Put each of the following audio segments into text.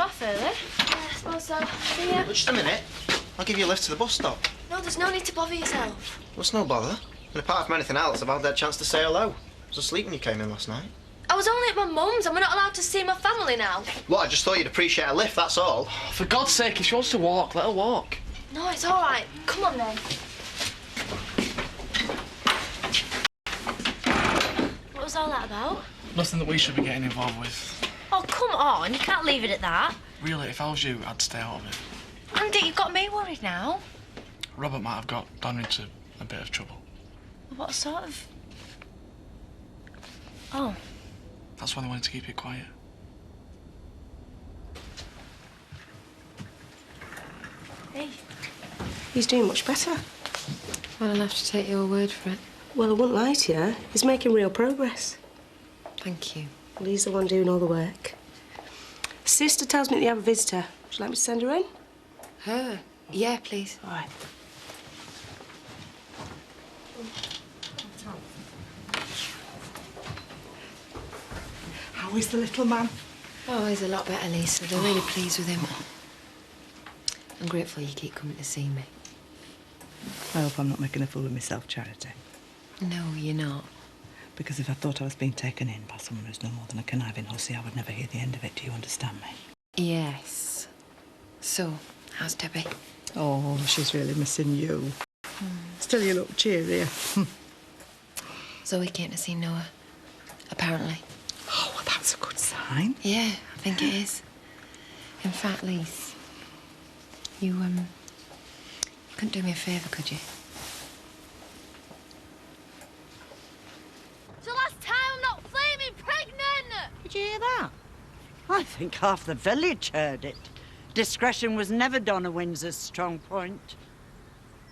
off early. Yeah, I suppose so. See ya. Well, just a minute. I'll give you a lift to the bus stop. No, there's no need to bother yourself. What's no bother? And apart from anything else, I've had that chance to say hello. I was asleep when you came in last night. I was only at my mum's and we're not allowed to see my family now. Look, I just thought you'd appreciate a lift, that's all. For God's sake, if she wants to walk, let her walk. No, it's all right. Come on, then. What was all that about? Nothing that we should be getting involved with. Oh, come on. You can't leave it at that. Really, if I was you, I'd stay out of it. Andy, you've got me worried now. Robert might have got Don into a bit of trouble. What sort of... Oh. That's why they wanted to keep it quiet. Hey. He's doing much better. Well, I'll have to take your word for it. Well, I wouldn't lie to you. He's making real progress. Thank you. Well, he's the one doing all the work. Sister tells me that you have a visitor. Would you like me to send her in? Her? Yeah, please. All right. How is the little man? Oh, he's a lot better, Lisa. They're really pleased with him. I'm grateful you keep coming to see me. I hope I'm not making a fool of myself, Charity. No, you're not. Because if I thought I was being taken in by someone who's no more than a conniving hussy, I would never hear the end of it. Do you understand me? Yes. So, how's Debbie? Oh, she's really missing you. Still, you look cheerier. Zoe came to see Noah, apparently. Oh, well, that's a good sign. Yeah, I think it is. In fact, Lise, you couldn't do me a favour, could you? It's the last time I'm not flaming pregnant! Did you hear that? I think half the village heard it. Discretion was never Donna Windsor's strong point.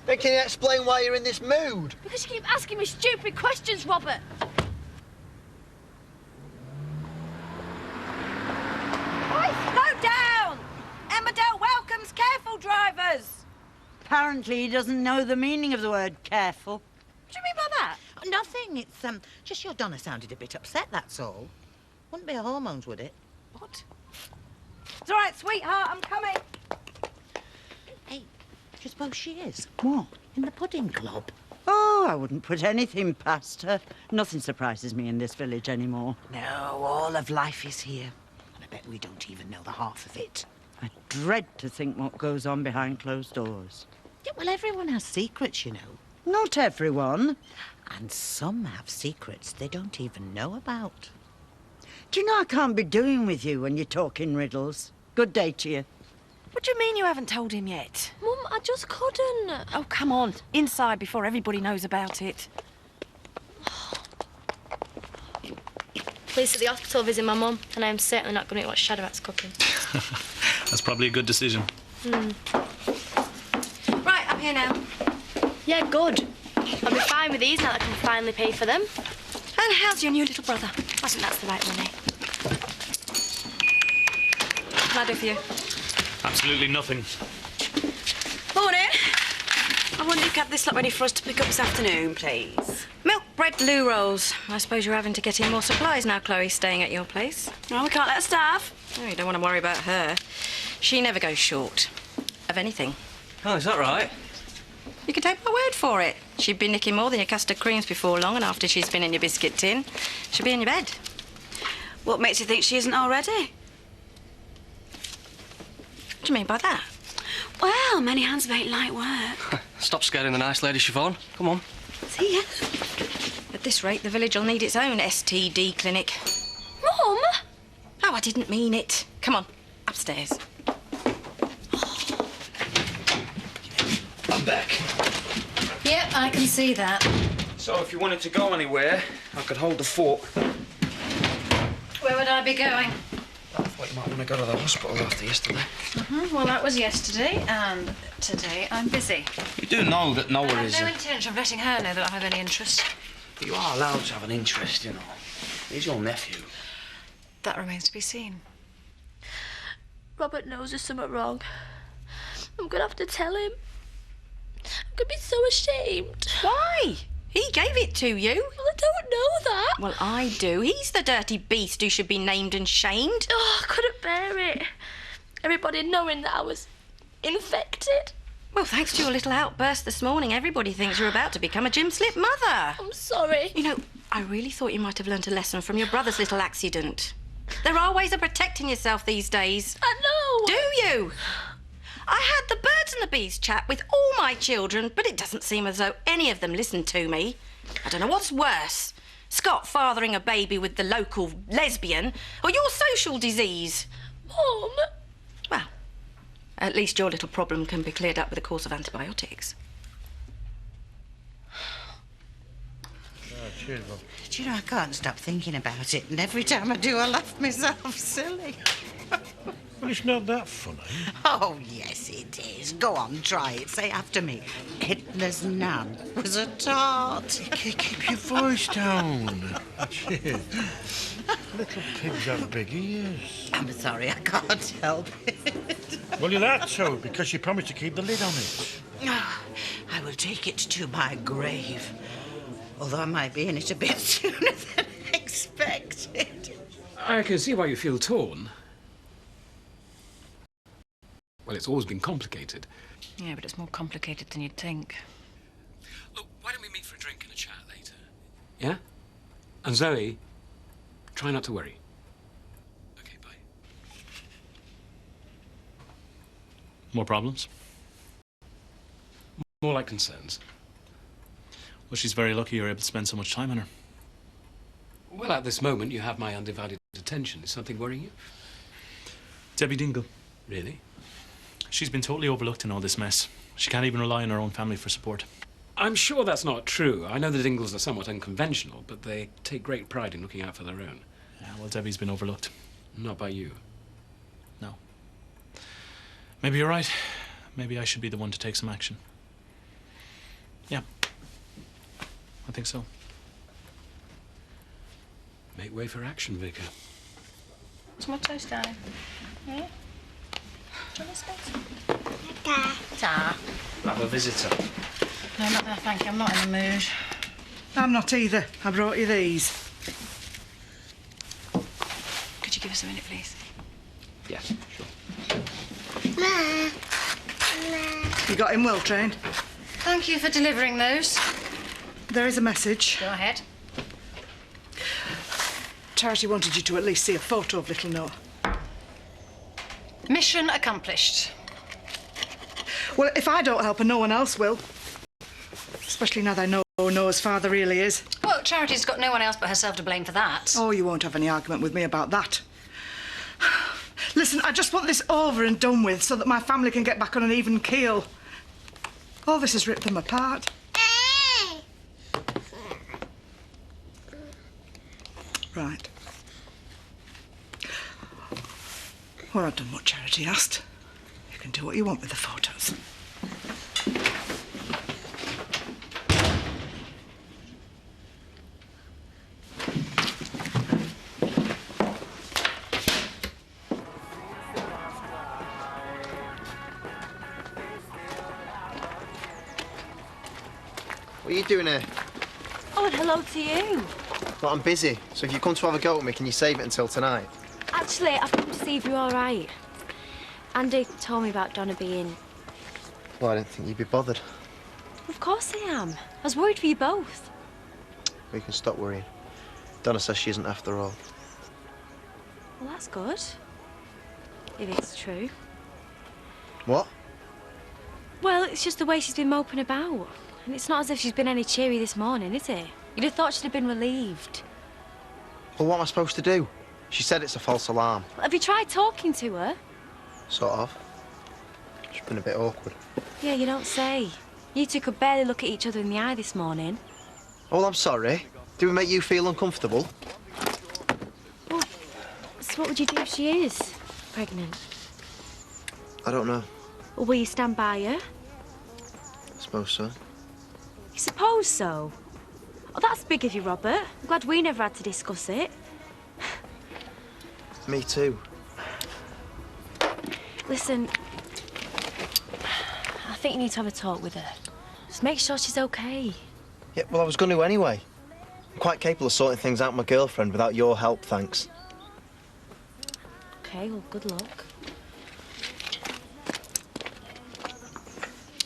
Then can you explain why you're in this mood? Because you keep asking me stupid questions, Robert. Oi, slow down! Emmerdale welcomes careful drivers. Apparently he doesn't know the meaning of the word careful. What do you mean by that? Oh, nothing. It's, just your Donna sounded a bit upset, that's all. Wouldn't be her hormones, would it? What? It's all right, sweetheart, I'm coming. Hey, do you suppose she is? What? In the pudding club? Oh, I wouldn't put anything past her. Nothing surprises me in this village anymore. No, all of life is here. And I bet we don't even know the half of it. I dread to think what goes on behind closed doors. Yeah, well, everyone has secrets, you know. Not everyone. And some have secrets they don't even know about. Do you know I can't be doing with you when you're talking riddles? Good day to you. What do you mean you haven't told him yet? Mum, I just couldn't. Oh, come on. Inside before everybody knows about it. Police at the hospital visiting my mum, and I'm certainly not going to eat what Shadowhat's cooking. That's probably a good decision. Right, I'm here now. Yeah, good. I'll be fine with these now that I can finally pay for them. And how's your new little brother? I think that's the right money. What can I do for you? Absolutely nothing. Morning. I wonder if you could have this lot ready for us to pick up this afternoon, please. Milk, bread, loo rolls. I suppose you're having to get in more supplies now Chloe's staying at your place. Oh, we can't let her starve. Oh, you don't want to worry about her. She never goes short of anything. Oh, is that right? You can take my word for it. She'd be nicking more than your custard creams before long, and after she's been in your biscuit tin, she'll be in your bed. What makes you think she isn't already? What do you mean by that? Well, many hands make light work. Stop scaring the nice lady, Siobhan. Come on. See ya. At this rate, the village will need its own STD clinic. Mum! Oh, I didn't mean it. Come on, upstairs. I'm back. Yep, I can see that. So if you wanted to go anywhere, I could hold the fort. Where would I be going? I thought you might want to go to the hospital after yesterday. Well, that was yesterday, and today I'm busy. You do know that Noah I is... have no intention of letting her know that I have any interest. But you are allowed to have an interest, you know. He's your nephew. That remains to be seen. Robert knows there's something wrong. I'm going to have to tell him. I'm going to be so ashamed. Why? He gave it to you. Well, I don't know that. Well, I do. He's the dirty beast who should be named and shamed. Oh, I couldn't bear it. Everybody knowing that I was infected. Well, thanks to your little outburst this morning, everybody thinks you're about to become a gym slip mother. I'm sorry. You know, I really thought you might have learnt a lesson from your brother's little accident. There are ways of protecting yourself these days. I know. Do you? I had the birds and the bees chat with all my children, but it doesn't seem as though any of them listened to me. I don't know what's worse, Scott fathering a baby with the local lesbian, or your social disease. Mum. Well, at least your little problem can be cleared up with a course of antibiotics. Cheers, Bob. Do you know, I can't stop thinking about it, and every time I do, I laugh myself silly. Well, it's not that funny. Oh, yes, it is. Go on, try it. Say after me. Hitler's nan was a tart. Keep your voice down. Cheers. Little pigs have big ears. I'm sorry, I can't help it. Well, you'll have to, because you promised to keep the lid on it. Oh, I will take it to my grave. Although I might be in it a bit sooner than expected. I can see why you feel torn. Well, it's always been complicated. Yeah, but it's more complicated than you'd think. Look, why don't we meet for a drink and a chat later? Yeah? And Zoe, try not to worry. Okay, bye. More problems? More like concerns. Well, she's very lucky you're able to spend so much time on her. Well, at this moment, you have my undivided attention. Is something worrying you? Debbie Dingle. Really? She's been totally overlooked in all this mess. She can't even rely on her own family for support. I'm sure that's not true. I know the Dingles are somewhat unconventional, but they take great pride in looking out for their own. Yeah, well, Debbie's been overlooked. Not by you. No. Maybe you're right. Maybe I should be the one to take some action. Yeah. I think so. Make way for action, Vicar. What's my toast, darling? Yeah? Do you want this Ta. I have a visitor. No, not there, thank you. I'm not in the mood. I'm not either. I brought you these. Could you give us a minute, please? Yeah, sure. You got him well trained. Thank you for delivering those. There is a message. Go ahead. Charity wanted you to at least see a photo of little Noah. Mission accomplished. Well, if I don't help her, no one else will. Especially now they know who Noah's father really is. Well, Charity's got no one else but herself to blame for that. Oh, you won't have any argument with me about that. Listen, I just want this over and done with so that my family can get back on an even keel. All this has ripped them apart. Right. Well, I've done what Charity asked. You can do what you want with the photos. What are you doing here? Oh, and hello to you. Well, I'm busy, so if you come to have a go at me, can you save it until tonight? Actually, I've come to see if you're all right. Andy told me about Donna being... Well, I didn't think you'd be bothered. Of course I am. I was worried for you both. We can stop worrying. Donna says she isn't after all. Well, that's good. If it's true. What? Well, it's just the way she's been moping about. And it's not as if she's been any cheery this morning, is it? You'd have thought she'd have been relieved. Well, what am I supposed to do? She said it's a false alarm. Have you tried talking to her? Sort of. She's been a bit awkward. Yeah, you don't say. You two could barely look at each other in the eye this morning. Oh, well, I'm sorry. Do we make you feel uncomfortable? Well, so what would you do if she is pregnant? I don't know. Or will you stand by her? I suppose so. You suppose so? Oh, that's big of you, Robert. I'm glad we never had to discuss it. Me too. Listen, I think you need to have a talk with her. Just make sure she's okay. Yeah, well, I was going to anyway. I'm quite capable of sorting things out with my girlfriend without your help, thanks. Okay, well, good luck.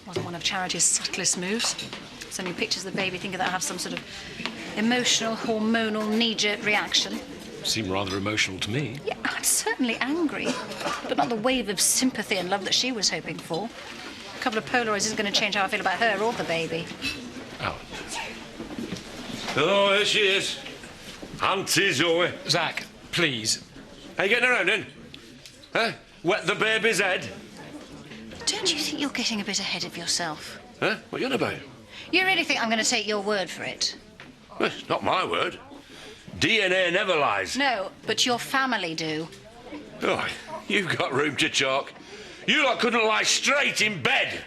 Wasn't one of Charity's subtlest moves. Sending pictures of the baby thinking that I have some sort of emotional, hormonal, knee-jerk reaction. Seemed rather emotional to me. Yeah, I'm certainly angry, but not the wave of sympathy and love that she was hoping for. A couple of Polaroids isn't going to change how I feel about her or the baby. Oh. Hello, there she is. Auntie Zoe. Zach, please. Are you getting around then? Huh? Wet the baby's head? Don't you think you're getting a bit ahead of yourself? Huh? What are you on about? You really think I'm going to take your word for it? Well, it's not my word. DNA never lies. No, but your family do. Oh, you've got room to talk. You lot couldn't lie straight in bed.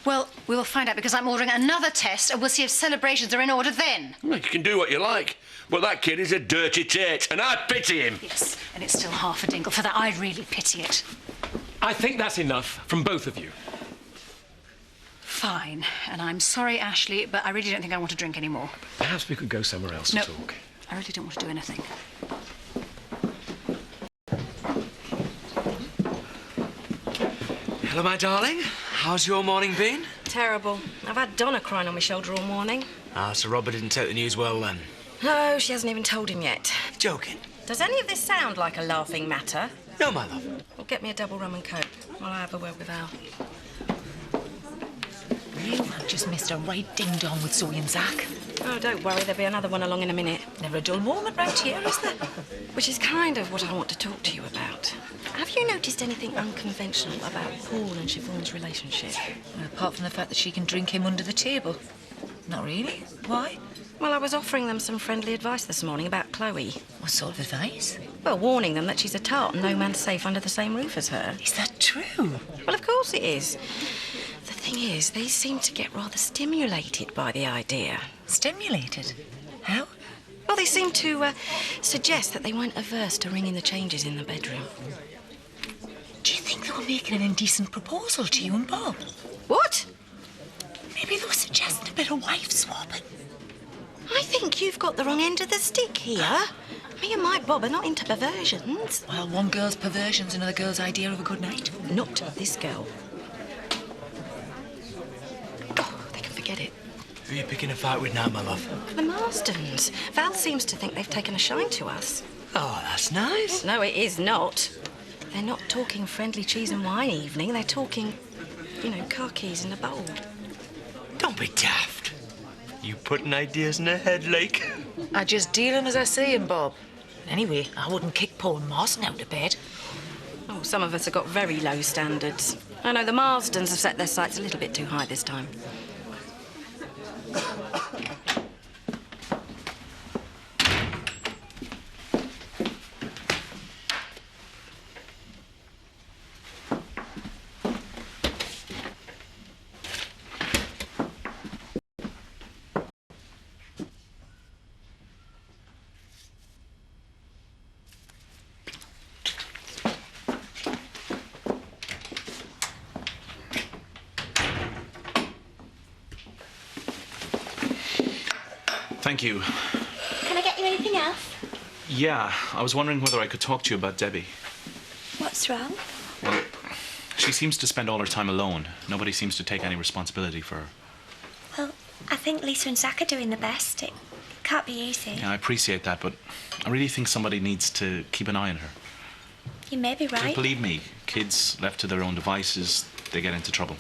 Well, we will find out because I'm ordering another test and we'll see if celebrations are in order then. Well, you can do what you like, but that kid is a dirty tate, and I pity him. Yes, and it's still half a dingle. For that, I really pity it. I think that's enough from both of you. Fine, and I'm sorry, Ashley, but I really don't think I want to drink anymore. Perhaps we could go somewhere else to talk. I really don't want to do anything. Hello, my darling. How's your morning been? Terrible. I've had Donna crying on my shoulder all morning. Ah, so Robert didn't take the news well then. No, she hasn't even told him yet. Joking. Does any of this sound like a laughing matter? No, my love. Well, get me a double rum and coke while I have a word with Al. You have just missed a right ding-dong with Zoe and Zach. Oh, don't worry, there'll be another one along in a minute. Never a dull moment round here, is there? Which is kind of what I want to talk to you about. Have you noticed anything unconventional about Paul and Siobhan's relationship? Well, apart from the fact that she can drink him under the table. Not really. Why? Well, I was offering them some friendly advice this morning about Chloe. What sort of advice? Well, warning them that she's a tart and no man's safe under the same roof as her. Is that true? Well, of course it is. The thing is, they seem to get rather stimulated by the idea. Stimulated? How? Well, they seem to suggest that they weren't averse to ringing the changes in the bedroom. Do you think they were making an indecent proposal to you and Bob? What? Maybe they were suggesting a bit of wife swapping. I think you've got the wrong end of the stick here. Me and my Bob are not into perversions. Well, one girl's perversion's another girl's idea of a good night. Not this girl. Oh, they can forget it. Who are you picking a fight with now, my love? The Marstons. Val seems to think they've taken a shine to us. Oh, that's nice. No, it is not. They're not talking friendly cheese and wine evening. They're talking, you know, car keys in a bowl. Don't be daft. You putting ideas in her head, like? I just deal 'em as I see 'em, Bob. Anyway, I wouldn't kick Paul Marston out of bed. Oh, some of us have got very low standards. I know the Marstons have set their sights a little bit too high this time. Thank you. Can I get you anything else? Yeah, I was wondering whether I could talk to you about Debbie. What's wrong? Well, she seems to spend all her time alone. Nobody seems to take any responsibility for her. Well, I think Lisa and Zach are doing the best. It can't be easy. Yeah, I appreciate that, but I really think somebody needs to keep an eye on her. You may be But right. believe me, kids left to their own devices, they get into trouble.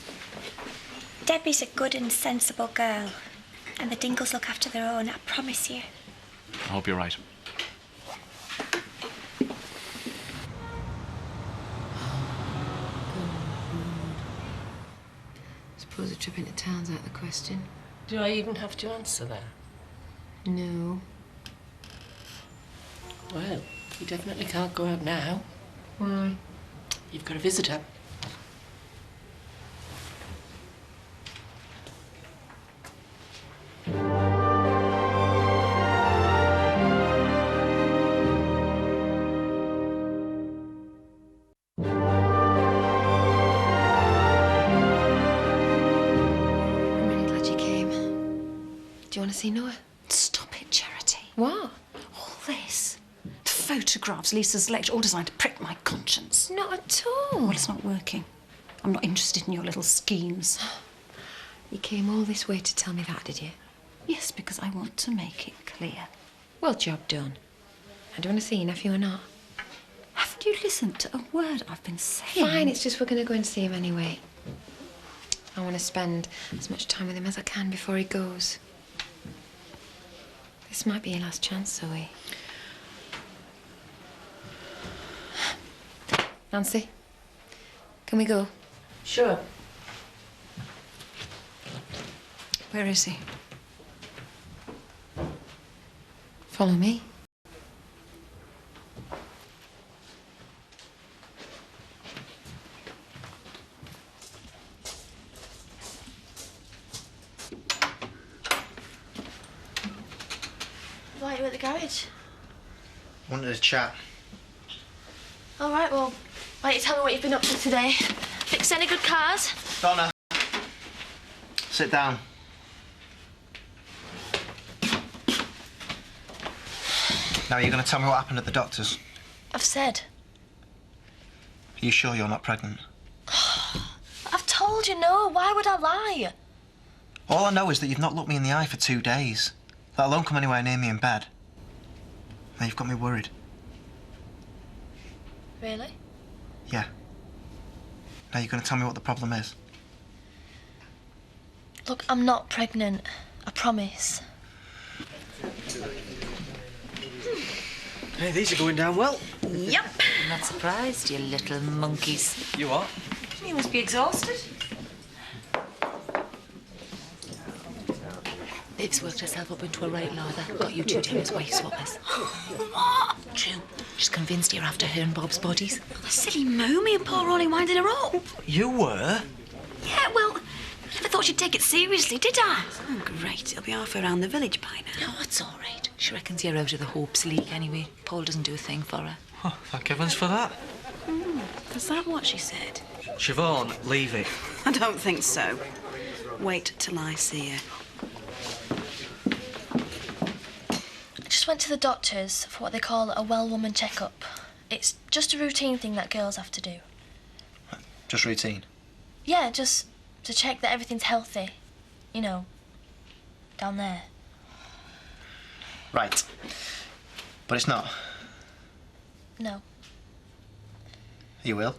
Debbie's a good and sensible girl. And the Dingles look after their own, I promise you. I hope you're right. Suppose a trip into town's out of the question. Do I even have to answer that? No. Well, you definitely can't go out now. Why? You've got a visitor. I'm really glad you came. Do you want to see Noah? Stop it, Charity. What? All this. The photographs, Lisa's lecture, all designed to prick my conscience. Not at all. Well, it's not working. I'm not interested in your little schemes. You came all this way to tell me that, did you? Yes, because I want to make it clear. Well, job done. And do you want to see your nephew or not? Haven't you listened to a word I've been saying? Fine, it's just we're going to go and see him anyway. I want to spend as much time with him as I can before he goes. This might be your last chance, Zoe. Nancy, can we go? Sure. Where is he? Follow me. Why are you at the garage? Wanted to chat. All right, well, why don't you tell me what you've been up to today? Fixed any good cars? Donna, sit down. Now, you're going to tell me what happened at the doctor's? I've said. Are you sure you're not pregnant? I've told you no. Why would I lie? All I know is that you've not looked me in the eye for 2 days, let alone come anywhere near me in bed. Now, you've got me worried. Really? Yeah. Now, you're going to tell me what the problem is? Look, I'm not pregnant. I promise. Hey, these are going down well. Yep. I'm not surprised, you little monkeys. You are? You must be exhausted. Liv's worked herself up into a right lather. Got you 2 tennis wife swappers. What? True. She's convinced you're after her and Bob's bodies. The silly moo, me and Paul were only winding her up. You were? Yeah, well, I never thought she'd take it seriously, did I? Oh, great. It'll be halfway around the village by now. No, it's all right. She reckons you're out of the Hopes League anyway. Paul doesn't do a thing for her. Oh, thank heavens for that. Is that what she said? Siobhan, leave it. I don't think so. Wait till I see her. I just went to the doctors for what they call a well woman checkup. It's just a routine thing that girls have to do. Just routine? Yeah, just to check that everything's healthy. You know, down there. Right. But it's not. No, You will?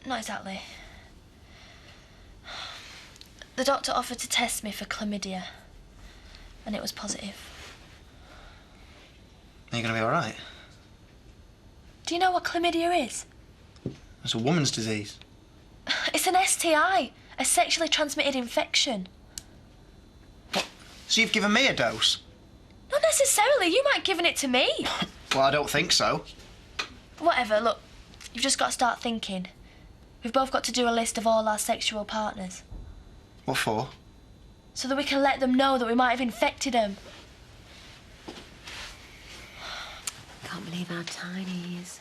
not exactly. The doctor offered to test me for chlamydia, and it was positive. Are you going to be all right? Do you know what chlamydia is? It's a woman's disease. It's an STI, a sexually transmitted infection. So you've given me a dose? Not necessarily. You might have given it to me. Well, I don't think so. Whatever, look, you've just got to start thinking. We've both got to do a list of all our sexual partners, What for? so that we can let them know that we might have infected them. Can't believe how tiny he is.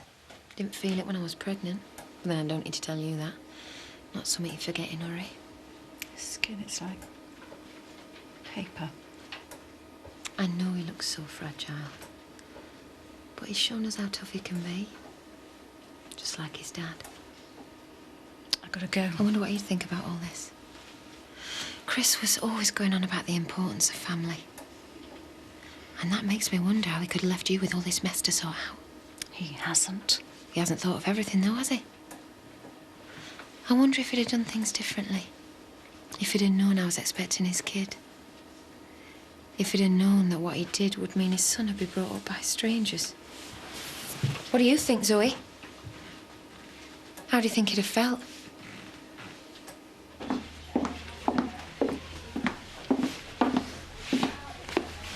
Didn't feel it when I was pregnant. But then I don't need to tell you that. Not something you forget in a hurry. Skin, it's like paper. I know he looks so fragile. But he's shown us how tough he can be. Just like his dad. I gotta go. I wonder what he'd think about all this. Chris was always going on about the importance of family. And that makes me wonder how he could have left you with all this mess to sort out. He hasn't. He hasn't thought of everything though, has he? I wonder if he'd have done things differently. If he'd have known I was expecting his kid. If he'd have known that what he did would mean his son would be brought up by strangers. What do you think, Zoe? How do you think he'd have felt?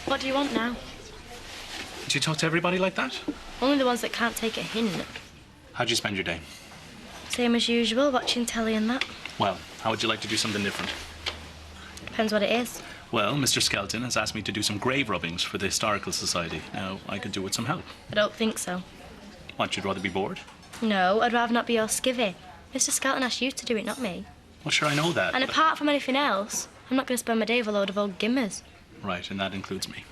What do you want now? Do you talk to everybody like that? Only the ones that can't take a hint. How'd you spend your day? Same as usual, watching telly and that. Well, how would you like to do something different? Depends what it is. Well, Mr. Skelton has asked me to do some grave rubbings for the Historical Society. Now, I could do with some help. I don't think so. What, you'd rather be bored? No, I'd rather not be your skivvy. Mr. Skelton asked you to do it, not me. Well, sure, I know that. And but- apart from anything else, I'm not going to spend my day with a load of old gimmers. Right, and that includes me.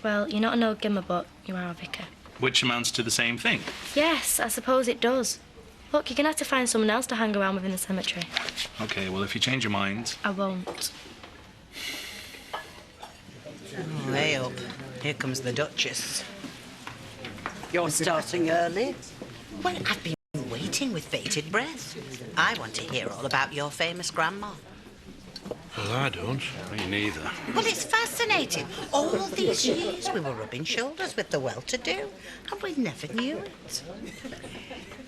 Well, you're not an old gimmer, but you are a vicar. Which amounts to the same thing. Yes, I suppose it does. Look, you're going to have to find someone else to hang around with in the cemetery. Okay, well, if you change your mind... I won't. Oh, hey up. Here comes the Duchess. You're starting early? Well, I've been waiting with bated breath. I want to hear all about your famous grandma. Well, I don't. Me neither. Well, it's fascinating. All these years we were rubbing shoulders with the well-to-do, and we never knew it.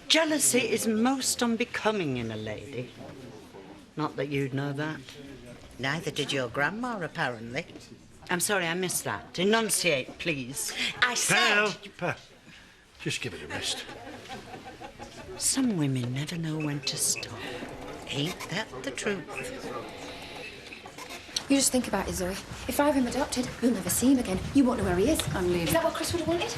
Jealousy is most unbecoming in a lady. Not that you'd know that. Neither did your grandma, apparently. I'm sorry, I missed that. Enunciate, please. I said... Pep, just give it a rest. Some women never know when to stop. Ain't that the truth? You just think about it, Zoe. If I have him adopted, we'll never see him again. You won't know where he is. I'm leaving. Is that what Chris would have wanted?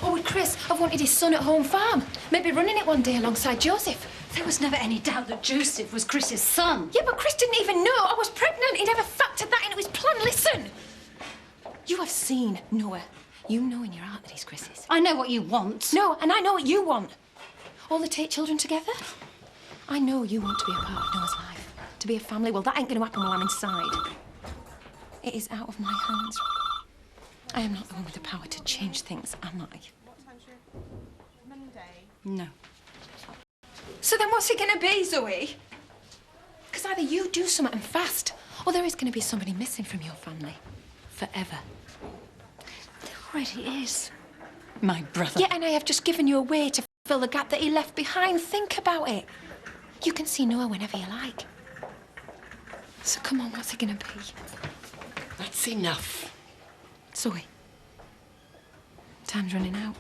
Or would Chris have wanted his son at home farm? Maybe running it one day alongside Joseph? There was never any doubt that Joseph was Chris's son. Yeah, but Chris didn't even know I was pregnant. He never factored that into his plan. Listen! You have seen Noah. You know in your heart that he's Chris's. I know what you want. No, and I know what you want. All the Tate children together? I know you want to be a part of Noah's life. To be a family. Well, that ain't going to happen while I'm inside. It is out of my hands. I am not the one with the power to change things, am I? No. So then what's it going to be, Zoe? Because either you do something and fast, or there is going to be somebody missing from your family. Forever. There already is. My brother. Yeah, and I have just given you a way to fill the gap that he left behind. Think about it. You can see Noah whenever you like. So come on, what's it going to be? That's enough. Zoe, time's running out.